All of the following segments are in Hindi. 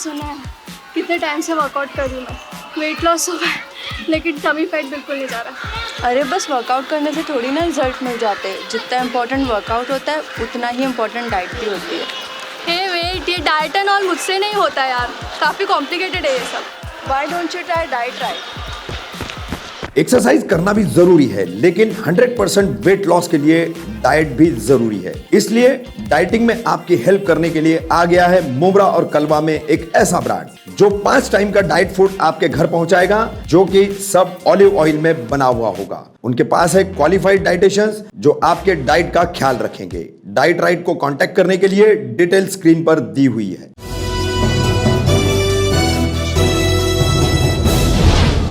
सुना है, कितने टाइम से वर्कआउट कर रही हूँ मैं, वेट लॉस हो गया लेकिन टमी फैट बिल्कुल नहीं जा रहा। अरे बस वर्कआउट करने से थोड़ी ना रिजल्ट मिल जाते हैं। जितना इम्पोर्टेंट वर्कआउट होता है उतना ही इम्पोर्टेंट डाइट भी होती है। हे वेट, ये डाइट एंड ऑल मुझसे नहीं होता यार, काफ़ी कॉम्प्लिकेटेड है ये सब। Why don't you try diet right? Exercise करना भी जरूरी है, लेकिन 100% वेट लॉस के लिए डाइट भी जरूरी है। इसलिए डाइटिंग में आपकी हेल्प करने के लिए आ गया है मुब्रा और कलवा में एक ऐसा ब्रांड जो 5 टाइम का डाइट फूड आपके घर पहुंचाएगा, जो कि सब ऑलिव ऑयल में बना हुआ होगा। उनके पास है क्वालिफाइड डाइटिशियंस जो आपके डाइट का ख्याल रखेंगे। डाइट राइट को कांटेक्ट करने के लिए डिटेल स्क्रीन पर दी हुई है।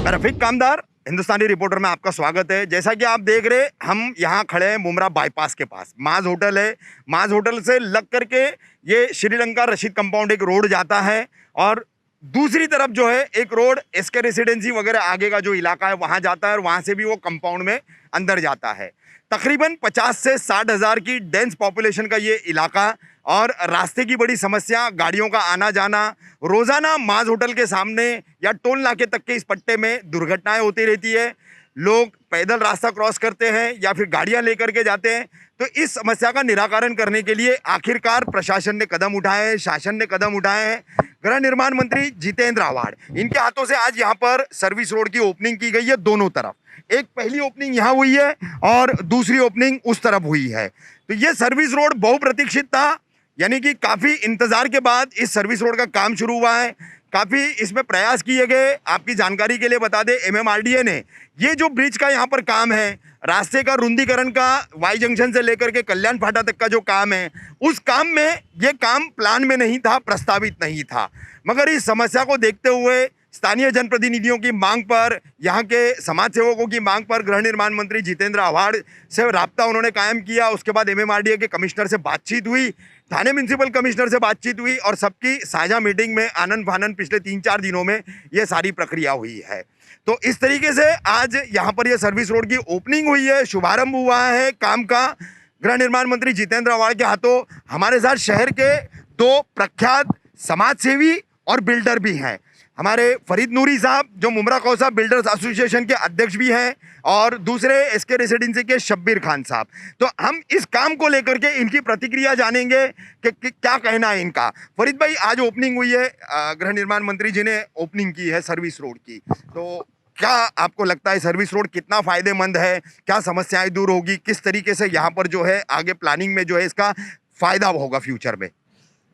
रफीक कामदार, हिंदुस्तानी रिपोर्टर में आपका स्वागत है। जैसा कि आप देख रहे, हम यहाँ खड़े हैं मुमरा बाईपास के पास। माज होटल है। माज होटल से लग करके ये श्रीलंका रशीद कंपाउंड एक रोड जाता है और दूसरी तरफ जो है एक रोड एसके रेसिडेंसी वगैरह आगे का जो इलाका है वहाँ जाता है और वहाँ से भी वो कंपाउंड में अंदर जाता है। तकरीबन 50 से 60 हज़ार की डेंस पॉपुलेशन का ये इलाका और रास्ते की बड़ी समस्या, गाड़ियों का आना जाना। रोज़ाना माज होटल के सामने या टोल नाके तक के इस पट्टे में दुर्घटनाएं होती रहती है। लोग पैदल रास्ता क्रॉस करते हैं या फिर गाड़ियां लेकर के जाते हैं। तो इस समस्या का निराकरण करने के लिए आखिरकार प्रशासन ने कदम उठाए हैं, शासन ने कदम उठाए हैं। गृह निर्माण मंत्री जितेंद्र आव्हाड, इनके हाथों से आज यहाँ पर सर्विस रोड की ओपनिंग की गई है दोनों तरफ। एक पहली ओपनिंग यहाँ हुई है और दूसरी ओपनिंग उस तरफ हुई है। तो ये सर्विस रोड बहुप्रतीक्षित था, यानी कि काफ़ी इंतज़ार के बाद इस सर्विस रोड का काम शुरू हुआ है। काफ़ी इसमें प्रयास किए गए। आपकी जानकारी के लिए बता दें, MMRDA ने ये जो ब्रिज का यहाँ पर काम है, रास्ते का रुंदीकरण का, वाई जंक्शन से लेकर के कल्याण फाटा तक का जो काम है, उस काम में ये काम प्लान में नहीं था, प्रस्तावित नहीं था। मगर इस समस्या को देखते हुए स्थानीय जनप्रतिनिधियों की मांग पर, यहाँ के समाज सेवकों की मांग पर गृह निर्माण मंत्री जितेंद्र आव्हाड से राब्ता उन्होंने कायम किया। उसके बाद MMRDA के कमिश्नर से बातचीत हुई, थाने म्यूनसिपल कमिश्नर से बातचीत हुई और सबकी साझा मीटिंग में आनंद फानन पिछले 3-4 दिनों में ये सारी प्रक्रिया हुई है। तो इस तरीके से आज यहाँ पर यह सर्विस रोड की ओपनिंग हुई है, शुभारंभ हुआ है काम का। गृह निर्माण मंत्री जितेंद्र आव्हाड के हाथों हमारे साथ शहर के 2 प्रख्यात समाजसेवी और बिल्डर भी हैं। हमारे फरीद नूरी साहब जो मुमरा कौसा बिल्डर्स एसोसिएशन के अध्यक्ष भी हैं और दूसरे एसके रेसिडेंसी के शब्बीर खान साहब। तो हम इस काम को लेकर के इनकी प्रतिक्रिया जानेंगे कि क्या कहना है इनका। फरीद भाई, आज ओपनिंग हुई है, गृह निर्माण मंत्री जी ने ओपनिंग की है सर्विस रोड की, तो क्या आपको लगता है सर्विस रोड कितना फ़ायदेमंद है? क्या समस्याएं दूर होगी? किस तरीके से यहाँ पर जो है आगे प्लानिंग में जो है इसका फ़ायदा होगा फ्यूचर में?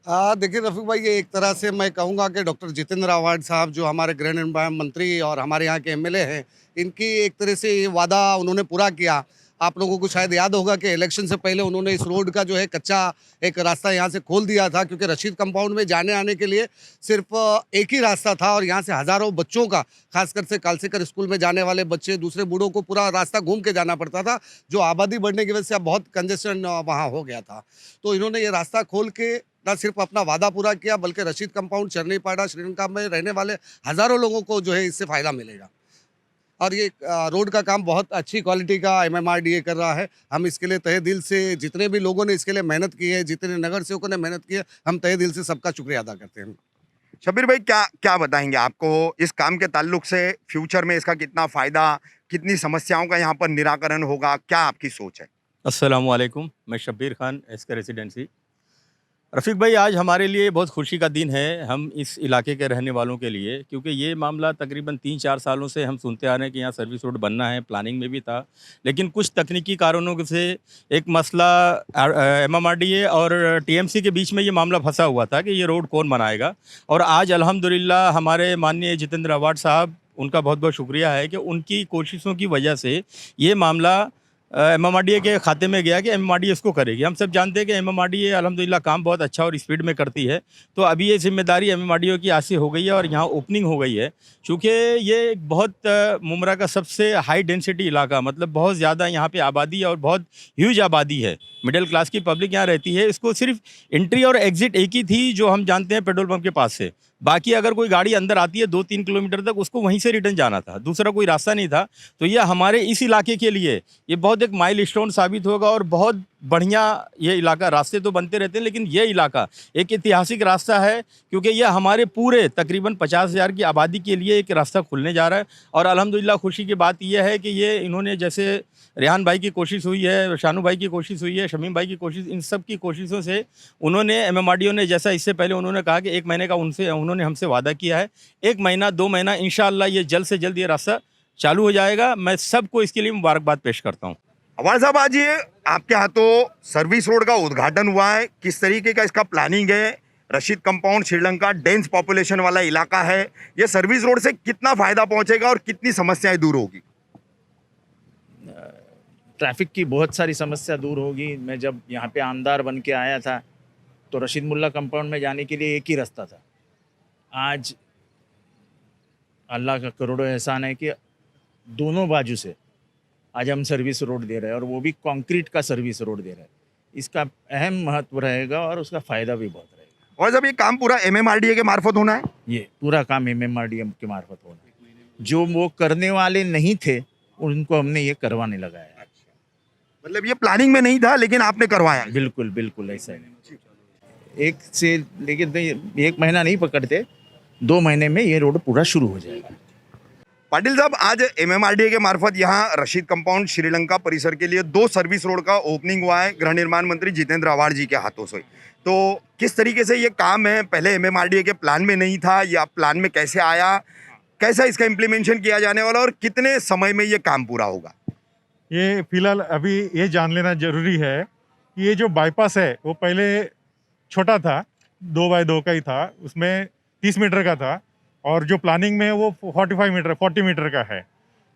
देखिए रफीक भाई, ये एक तरह से मैं कहूँगा कि डॉक्टर जितेंद्र आव्हाड साहब जो हमारे गृह निर्माण मंत्री और हमारे यहाँ के MLA हैं, इनकी एक तरह से ये वादा उन्होंने पूरा किया। आप लोगों को शायद याद होगा कि इलेक्शन से पहले उन्होंने इस रोड का जो है कच्चा एक रास्ता यहाँ से खोल दिया था, क्योंकि रशीद कंपाउंड में जाने आने के लिए सिर्फ एक ही रास्ता था और यहाँ से हज़ारों बच्चों का, खासकर से कालसेकर स्कूल में जाने वाले बच्चे, दूसरे बूढ़ों को पूरा रास्ता घूम के जाना पड़ता था, जो आबादी बढ़ने की वजह से अब बहुत कंजेशन वहाँ हो गया था। तो इन्होंने ये रास्ता खोल के न सिर्फ अपना वादा पूरा किया, बल्कि रशीद कंपाउंड, चरनीपाड़ा, श्रीलंका में रहने वाले हज़ारों लोगों को जो है इससे फ़ायदा मिलेगा। और ये रोड का काम बहुत अच्छी क्वालिटी का MMRDA कर रहा है। हम इसके लिए तहे दिल से, जितने भी लोगों ने इसके लिए मेहनत की है, जितने नगर सेवकों ने मेहनत की है, हम तहे दिल से सबका शुक्रिया अदा करते हैं। शब्बीर भाई, क्या बताएंगे आपको इस काम के ताल्लुक से? फ्यूचर में इसका कितना फ़ायदा, कितनी समस्याओं का यहाँ पर निराकरण होगा, क्या आपकी सोच है? अस्सलाम वालेकुम, मैं शब्बीर खान, एसके रेसिडेंसी। रफ़ीक भाई, आज हमारे लिए बहुत खुशी का दिन है, हम इस इलाके के रहने वालों के लिए, क्योंकि ये मामला तकरीबन 3-4 सालों से हम सुनते आ रहे हैं कि यहाँ सर्विस रोड बनना है, प्लानिंग में भी था, लेकिन कुछ तकनीकी कारणों से एक मसला MMRDA और TMC के बीच में ये मामला फंसा हुआ था कि ये रोड कौन बनाएगा। और आज अल्हम्दुलिल्लाह हमारे माननीय जितेंद्र आव्हाड साहब, उनका बहुत बहुत शुक्रिया है कि उनकी कोशिशों की वजह से ये मामला MMRDA के खाते में गया कि MMRDA इसको करेगी। हम सब जानते हैं कि MMRDA अल्हम्दुलिल्लाह काम बहुत अच्छा और स्पीड में करती है, तो अभी ये जिम्मेदारी MMRDA की आसी हो गई है और यहाँ ओपनिंग हो गई है। चूँकि ये एक बहुत मुमरा का सबसे हाई डेंसिटी इलाका, मतलब बहुत ज़्यादा यहाँ पे आबादी है और बहुत ह्यूज आबादी है, मिडिल क्लास की पब्लिक यहाँ रहती है। इसको सिर्फ एंट्री और एग्ज़िट एक ही थी जो हम जानते हैं पेट्रोल पंप के पास से, बाकी अगर कोई गाड़ी अंदर आती है 2-3 किलोमीटर तक, उसको वहीं से रिटर्न जाना था, दूसरा कोई रास्ता नहीं था। तो ये हमारे इस इलाके के लिए ये बहुत एक माइलस्टोन साबित होगा और बहुत बढ़िया ये इलाका। रास्ते तो बनते रहते हैं लेकिन ये इलाका एक ऐतिहासिक रास्ता है, क्योंकि ये हमारे पूरे तकरीबन 50,000 की आबादी के लिए एक रास्ता खुलने जा रहा है। और अल्हम्दुलिल्लाह खुशी की बात यह है कि ये इन्होंने, जैसे रेहान भाई की कोशिश हुई है, शानू भाई की कोशिश हुई है, शमीम भाई की कोशिश, इन सब की कोशिशों से उन्होंने, एमएमआरडीओ ने, जैसा इससे पहले उन्होंने कहा कि 1 महीने का उन्होंने हमसे वादा किया है, 1 महीना 2 महीना इंशाअल्लाह ये जल्द से जल्द ये रास्ता चालू हो जाएगा। मैं सबको इसके लिए मुबारकबाद पेश करता हूँ। अवान साहब, आज ये आपके हाथों सर्विस रोड का उद्घाटन हुआ है, किस तरीके का इसका प्लानिंग है? Rashid compound Sri Lanka dense population वाला इलाका है, ये सर्विस रोड से कितना फायदा पहुंचेगा और कितनी समस्याएं दूर होगी? ट्रैफिक की बहुत सारी समस्या दूर होगी। मैं जब यहाँ पे आमदार बन के आया था तो रशीद मुल्ला कंपाउंड में जाने के लिए एक ही रास्ता था। आज अल्लाह का करोड़ों एहसान है कि दोनों बाजू से आज हम सर्विस रोड दे रहे हैं, और वो भी कंक्रीट का सर्विस रोड दे रहे हैं। इसका अहम महत्व रहेगा और उसका फ़ायदा भी बहुत रहेगा। और जब ये काम पूरा एमएमआरडीए के मार्फत होना है? ये पूरा काम एमएमआरडीए के मार्फत होना है। जो वो करने वाले नहीं थे उनको हमने ये करवाने लगाया। मतलब ये प्लानिंग में नहीं था लेकिन आपने करवाया? बिल्कुल बिल्कुल ऐसा है। एक से लेकिन 1 महीना नहीं पकड़ते, 2 महीने में ये रोड पूरा शुरू हो जाएगा। पाटिल साहब, आज एमएमआरडीए के मार्फत यहाँ रशीद कंपाउंड श्रीलंका परिसर के लिए 2 सर्विस रोड का ओपनिंग हुआ है गृह निर्माण मंत्री जितेंद्र आव्हाड जी के हाथों से। तो किस तरीके से ये काम है? पहले एमएमआरडीए के प्लान में नहीं था, या प्लान में कैसे आया? कैसा इसका इम्प्लीमेंटेशन किया जाने वाला और कितने समय में ये काम पूरा होगा? ये फिलहाल अभी ये जान लेना ज़रूरी है कि ये जो बाईपास है वो पहले छोटा था, 2 बाय 2 का ही था, उसमें 30 मीटर का था, और जो प्लानिंग में है वो 40 मीटर का है।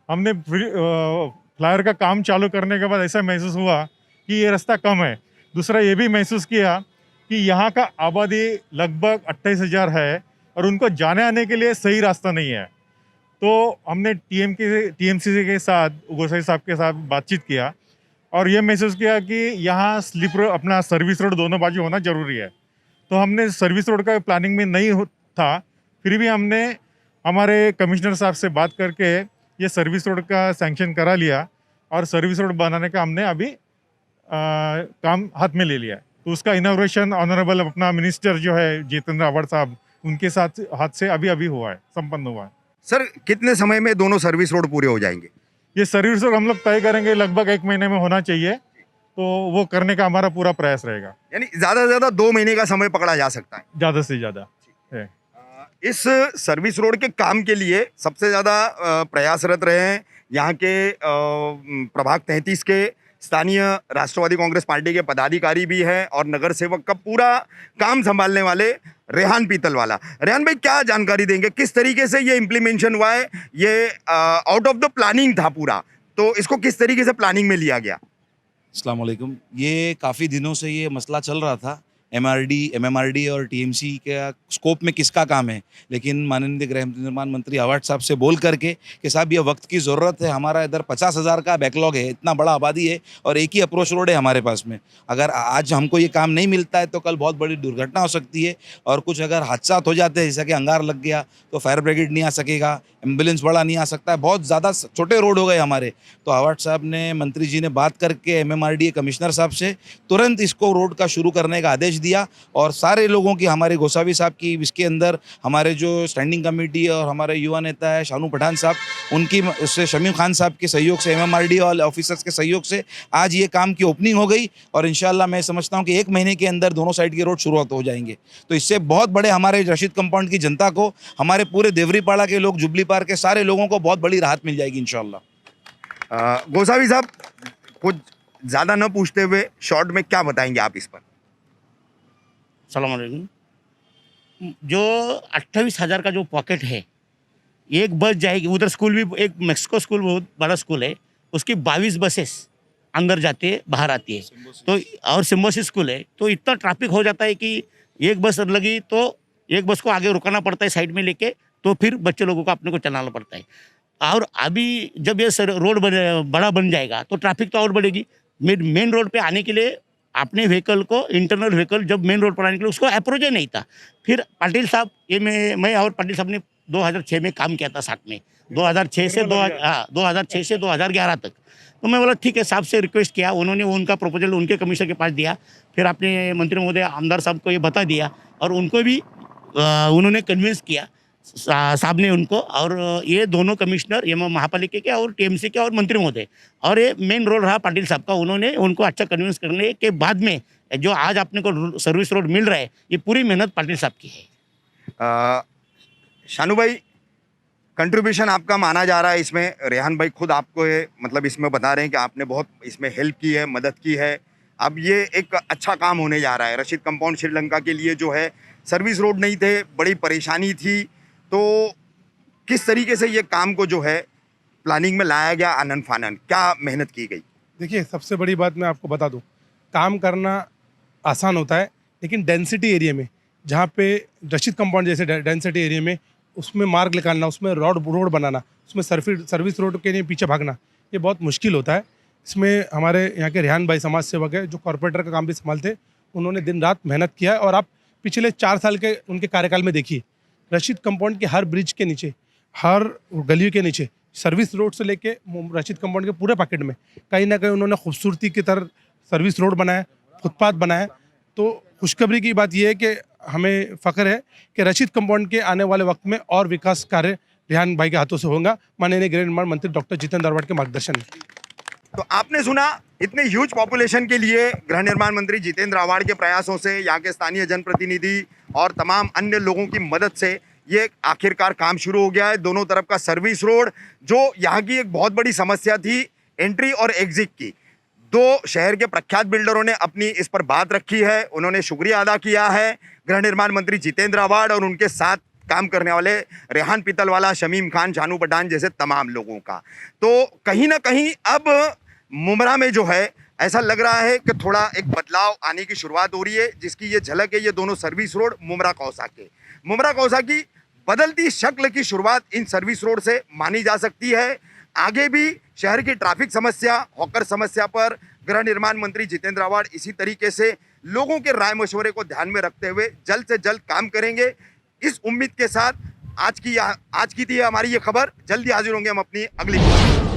हमने फ्लायर का काम चालू करने के बाद ऐसा महसूस हुआ कि ये रास्ता कम है। दूसरा ये भी महसूस किया कि यहाँ का आबादी लगभग 28,000 है और उनको जाने आने के लिए सही रास्ता नहीं है। तो हमने टीएमसी के साथ, गोसाई साहब के साथ बातचीत किया और ये महसूस किया कि यहाँ स्लिप रोड, अपना सर्विस रोड दोनों बाजू होना ज़रूरी है। तो हमने सर्विस रोड का प्लानिंग में नहीं था, फिर भी हमने हमारे कमिश्नर साहब से बात करके ये सर्विस रोड का सैंक्शन करा लिया और सर्विस रोड बनाने का हमने अभी काम हाथ में ले लिया। तो उसका इनॉग्रेशन ऑनरेबल अपना मिनिस्टर जो है जितेंद्र आव्हाड साहब, उनके साथ हाथ से अभी हुआ है, संपन्न हुआ है। सर, कितने समय में दोनों सर्विस रोड पूरे हो जाएंगे? ये सर्विस रोड हम लोग तय करेंगे, लगभग 1 महीने में होना चाहिए, तो वो करने का हमारा पूरा प्रयास रहेगा। यानी ज़्यादा से ज़्यादा 2 महीने का समय पकड़ा जा सकता है? ज़्यादा से ज़्यादा है। इस सर्विस रोड के काम के लिए सबसे ज़्यादा प्रयासरत रहे हैं यहाँ के प्रभाग 33 के स्थानीय राष्ट्रवादी कांग्रेस पार्टी के पदाधिकारी भी हैं और नगर सेवक का पूरा काम संभालने वाले रेहान पीतलवाला। रेहान भाई, क्या जानकारी देंगे, किस तरीके से ये इम्प्लीमेंशन हुआ है? ये आउट ऑफ द प्लानिंग था पूरा, तो इसको किस तरीके से प्लानिंग में लिया गया? अस्सलाम वालेकुम। ये काफ़ी दिनों से ये मसला चल रहा था, एमएमआरडी और टीएमसी का स्कोप में किसका काम है, लेकिन माननीय गृह निर्माण मंत्री आव्हाड साहब से बोल करके कि साहब ये वक्त की ज़रूरत है, हमारा इधर 50,000 का बैकलॉग है, इतना बड़ा आबादी है और एक ही अप्रोच रोड है हमारे पास में। अगर आज हमको ये काम नहीं मिलता है तो कल बहुत बड़ी दुर्घटना हो सकती है, और कुछ अगर हादसा हो जाते हैं, जैसा कि अंगार लग गया तो फायर ब्रिगेड नहीं आ सकेगा, एम्बुलेंस बड़ा नहीं आ सकता है, बहुत ज़्यादा छोटे रोड हो गए हमारे। तो आव्हाड साहब ने, मंत्री जी ने बात करके एमएमआरडीए कमिश्नर साहब से तुरंत इसको रोड का शुरू करने का आदेश दिया, और सारे लोगों की, हमारे गोसावी साहब की इसके अंदर, हमारे जो स्टैंडिंग कमेटी और हमारे युवा नेता है शानू पठान साहब, उनकी, उससे शमीम खान साहब के सहयोग से, एमएमआरडीए वाले ऑफिसर्स के सहयोग से आज ये काम की ओपनिंग हो गई, और इंशाल्लाह मैं समझता हूँ कि 1 महीने के अंदर दोनों साइड के रोड शुरुआत हो जाएंगे। तो इससे बहुत बड़े हमारे रशीद कंपाउंड की जनता को, हमारे पूरे देवरीपाड़ा के लोग, जुबली पार्क के सारे लोगों को बहुत बड़ी राहत मिल जाएगी इंशाल्लाह। गोसावी साहब, कुछ ज़्यादा न पूछते हुए शॉर्ट में क्या बताएंगे आप इस पर? सलाम अलैकुम। जो 28,000 का जो पॉकेट है, एक बस जाएगी उधर, स्कूल भी, एक मैक्सिको स्कूल बहुत बड़ा स्कूल है, उसकी 22 बसेस अंदर जाती है, बाहर आती है, तो और सिम्बोसिस स्कूल है, तो इतना ट्रैफिक हो जाता है कि एक बस लगी तो एक बस को आगे रुकाना पड़ता है साइड में लेके, तो फिर बच्चे लोगों को अपने को चलाना पड़ता है। और अभी जब ये रोड बड़ा बन जाएगा तो ट्रैफिक तो और बढ़ेगी। मेन रोड पे आने के लिए अपने व्हीकल को, इंटरनल व्हीकल जब मेन रोड पर आने के लिए उसको अप्रोच ही नहीं था। फिर पाटिल साहब, ये मैं और पाटिल साहब ने 2006 में काम किया था साथ में, 2006 से 2011 तक। तो मैं बोला ठीक है, साहब से रिक्वेस्ट किया, उन्होंने उनका प्रपोजल उनके कमिश्नर के पास दिया, फिर अपने मंत्री महोदय आमदार साहब को ये बता दिया और उनको भी उन्होंने कन्विंस किया साहब ने उनको, और ये दोनों कमिश्नर, ये महापालिका के और टीएमसी के और मंत्री महोदय, और ये मेन रोल रहा पाटिल साहब का, उन्होंने उनको अच्छा कन्विंस करने के बाद में जो आज अपने को सर्विस रोड मिल रहा है, ये पूरी मेहनत पाटिल साहब की है। शानू भाई, कंट्रीब्यूशन आपका माना जा रहा है इसमें, रेहान भाई खुद आपको ये मतलब इसमें बता रहे हैं कि आपने बहुत इसमें हेल्प की है, मदद की है। अब ये एक अच्छा काम होने जा रहा है। रशीद कंपाउंड श्रीलंका के लिए जो है सर्विस रोड नहीं थे, बड़ी परेशानी थी, तो किस तरीके से ये काम को जो है प्लानिंग में लाया गया, आनन फानन क्या मेहनत की गई? देखिए, सबसे बड़ी बात मैं आपको बता दूं, काम करना आसान होता है, लेकिन डेंसिटी एरिया में, जहाँ पे रशीद कंपाउंड जैसे डेंसिटी एरिया में, उसमें मार्ग निकालना, उसमें रोड बनाना, उसमें सर्विस रोड के लिए पीछे भागना, ये बहुत मुश्किल होता है। इसमें हमारे यहाँ के रेहान भाई समाज सेवक है, जो कॉर्पोरेटर का काम भी संभालते, उन्होंने दिन रात मेहनत किया है। और आप पिछले 4 साल के उनके कार्यकाल में देखिए, रशीद कंपाउंड के हर ब्रिज के नीचे, हर गलियों के नीचे, सर्विस रोड से लेके रशीद कंपाउंड के पूरे पैकेट में कहीं ना कहीं उन्होंने खूबसूरती की तरह सर्विस रोड बनाया, फुटपाथ बनाया। तो खुशखबरी की बात यह है कि हमें फ़ख्र है कि रशीद कंपाउंड के आने वाले वक्त में और विकास कार्य रेहान भाई के हाथों से होगा, माननीय गृह निर्माण मंत्री डॉक्टर जितेंद्र रावत के मार्गदर्शन में। तो आपने सुना, इतने ह्यूज पॉपुलेशन के लिए गृह निर्माण मंत्री जितेंद्र आव्हाड के प्रयासों से, यहाँ के स्थानीय जनप्रतिनिधि और तमाम अन्य लोगों की मदद से ये आखिरकार काम शुरू हो गया है। दोनों तरफ का सर्विस रोड, जो यहाँ की एक बहुत बड़ी समस्या थी एंट्री और एग्जिट की, 2 शहर के प्रख्यात बिल्डरों ने अपनी इस पर बात रखी है, उन्होंने शुक्रिया अदा किया है गृह निर्माण मंत्री जितेंद्र आव्हाड और उनके साथ काम करने वाले रेहान पीतलवाला, शमीम खान, शानू पठान जैसे तमाम लोगों का। तो कहीं ना कहीं अब मुमरा में जो है ऐसा लग रहा है कि थोड़ा एक बदलाव आने की शुरुआत हो रही है, जिसकी ये झलक है ये दोनों सर्विस रोड मुमरा कौसा की बदलती शक्ल की शुरुआत इन सर्विस रोड से मानी जा सकती है। आगे भी शहर की ट्रैफिक समस्या, हॉकर समस्या पर गृह निर्माण मंत्री जितेंद्र आव्हाड इसी तरीके से लोगों के राय मशवरे को ध्यान में रखते हुए जल्द से जल्द काम करेंगे। इस उम्मीद के साथ आज की थी हमारी ये खबर। जल्दी हाजिर होंगे हम अपनी अगली खबर।